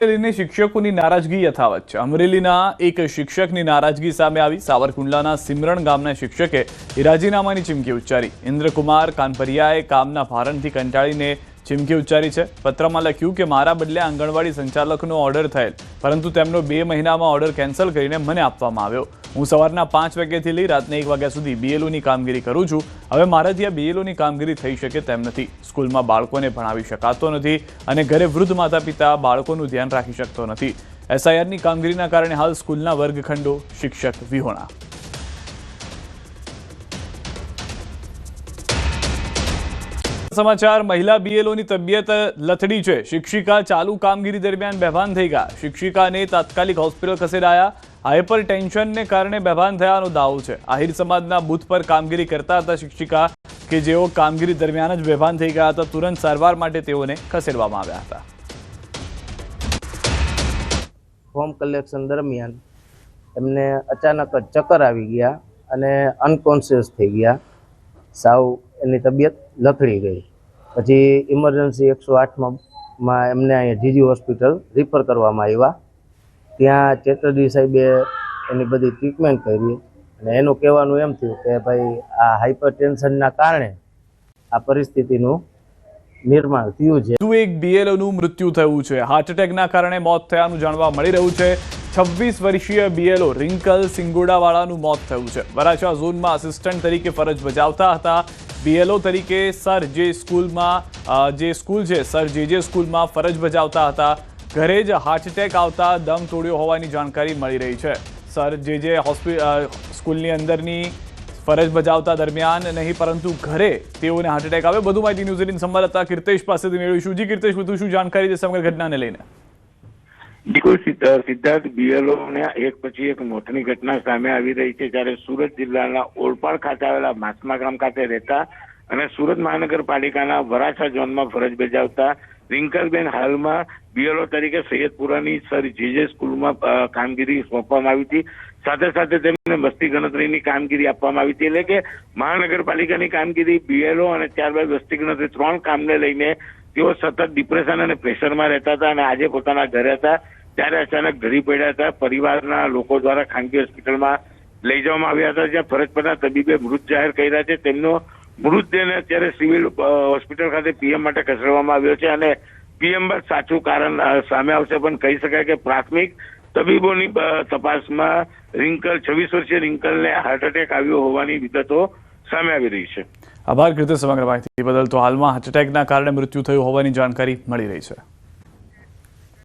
અમરેલીની શિક્ષકોની નારાજગી યથાવત છે। અમરેલીના એક શિક્ષકની નારાજગી સામે આવી। સાવરકુંડલાના સિમરણ ગામના શિક્ષકે રાજીનામાની ચીમકી ઉચ્ચારી। ઇન્દ્રકુમાર કાનપરિયાએ કામના ભારણથી કંટાળીને ચીમકી ઉચ્ચારી છે। પત્રમાં લખ્યું કે મારા બદલે આંગણવાડી સંચાલકનો ઓર્ડર થયેલ, પરંતુ તેમનો 2 મહિનામાં ઓર્ડર કેન્સલ કરીને મને આપવામાં આવ્યો। હું સવારના 5 વાગ્યાથી લઈ રાતના 1 વાગ્યા સુધી બીએલઓની કામગીરી કરું છું। હવે મારાથી આ બીએલઓની કામગીરી થઈ શકે તેમ નથી। સ્કૂલમાં બાળકોને ભણાવી શકાતો નથી અને ઘરે વૃદ્ધ માતા પિતા બાળકોનું ધ્યાન રાખી શકતો નથી। એસઆઈઆરની કામગીરીના કારણે હાલ સ્કૂલના વર્ગખંડો શિક્ષક વિહોણા। समाचार महिला बीएलओની તબિયત લથડી છે। શિક્ષિકા ચાલુ કામગીરી દરમિયાન બેભાન થઈ ગયા। શિક્ષિકાને તાત્કાલિક હોસ્પિટલ ખસેડાયા। હાઈપર ટેન્શનને કારણે બેભાન થયાનો દાવો છે। આહિર સમાજના બૂથ પર કામગીરી કરતા હતા શિક્ષિકા કે જેઓ કામગીરી દરમિયાન જ બેભાન થઈ ગયા હતા। તુરંત સારવાર માટે તેઓને ખસેડવામાં આવ્યા હતા। ફોર્મ કલેક્શન દરમિયાન એમને અચાનક જ ચક્કર આવી ગયા અને અનકોન્શિયસ થઈ ગયા। સાવ એની તબિયત લથડી ગઈ। પછી ઇમરજન્સી 108માં એમને અહીંયા જીજી હોસ્પિટલ રિફર કરવામાં આવ્યા। ત્યાં ચેટર્જી સાહેબે એની બધી ટ્રીટમેન્ટ કરી અને એનું કહેવાનું એમ થયું કે ભાઈ આ હાઈપર ટેન્શનના કારણે આ પરિસ્થિતિનું નિર્માણ થયું છે। એક બીએલઓનું મૃત્યુ થયું છે। હાર્ટ એટેકના કારણે મોત થયાનું જાણવા મળી રહ્યું છે। 26 વર્ષીય બીએલઓ રિંકલ સિંગોડાવાળાનું મોત થયું છે। વરાછા ઝોનમાં આસિસ્ટન્ટ તરીકે ફરજ બજાવતા હતા। બીએલઓ તરીકે સર જે સ્કૂલમાં સ્કૂલ છે સર જે સ્કૂલમાં ફરજ બજાવતા હતા। ઘરે જ હાર્ટ એટેક આવતા દમ તોડ્યો હોવાની જાણકારી મળી રહી છે। સર જે સ્કૂલની અંદરની ફરજ બજાવતા દરમિયાન નહીં પરંતુ ઘરે તેઓને હાર્ટ એટેક આવ્યો। વધુ માહિતી ન્યૂઝ 18 સંવાદદાતા કીર્તેશ પાસેથી મેળવીશું। જી કીર્તેશ, વધુ શું જાણકારી છે સમગ્ર ઘટનાને લઈને? બિલકુલ સિદ્ધાર્થ, બીએલઓ ને એક પછી એક મોતની ઘટના સામે આવી રહી છે। જ્યારે સુરત જિલ્લાના ઓલપાડ ખાતે આવેલા માસમા ગામ ખાતે રહેતા અને સુરત મહાનગરપાલિકાના વરાછા ઝોનમાં ફરજ બજાવતા રિંકલબેન હાલમાં બીએલઓ તરીકે સૈયદપુરાની સર જે સ્કૂલમાં કામગીરી સોંપવામાં આવી હતી। સાથે સાથે તેમને વસ્તી ગણતરીની કામગીરી આપવામાં આવી હતી। એટલે કે મહાનગરપાલિકાની કામગીરી, બીએલઓ અને ત્યારબાદ વસ્તી ગણતરી 3 કામને લઈને તેઓ સતત ડિપ્રેશન અને પ્રેશરમાં રહેતા હતા અને આજે પોતાના ઘરે હતા ત્યારે અચાનક ઘડી પડ્યા હતા। પરિવારના લોકો દ્વારા ખાનગી હોસ્પિટલમાં લઈ જવામાં આવ્યા હતા, જ્યાં ફરજ પરના તબીબે મૃત જાહેર કર્યા છે। તેમનો મૃતદેહને અત્યારે સિવિલ હોસ્પિટલ ખાતે પીએમ માટે ખસેડવામાં આવ્યો છે અને પીએમ બાદ સાચું કારણ સામે આવશે, પણ કહી શકાય કે પ્રાથમિક તબીબોની તપાસમાં 26 વર્ષીય રિંકલને હાર્ટ એટેક આવ્યો હોવાની વિગતો સામે આવી રહી છે। આભાર કીર્તેશ સમગ્ર માહિતી બદલ। તો હાલમાં હાર્ટ એટેકના કારણે મૃત્યુ થયું હોવાની જાણકારી મળી રહી છે।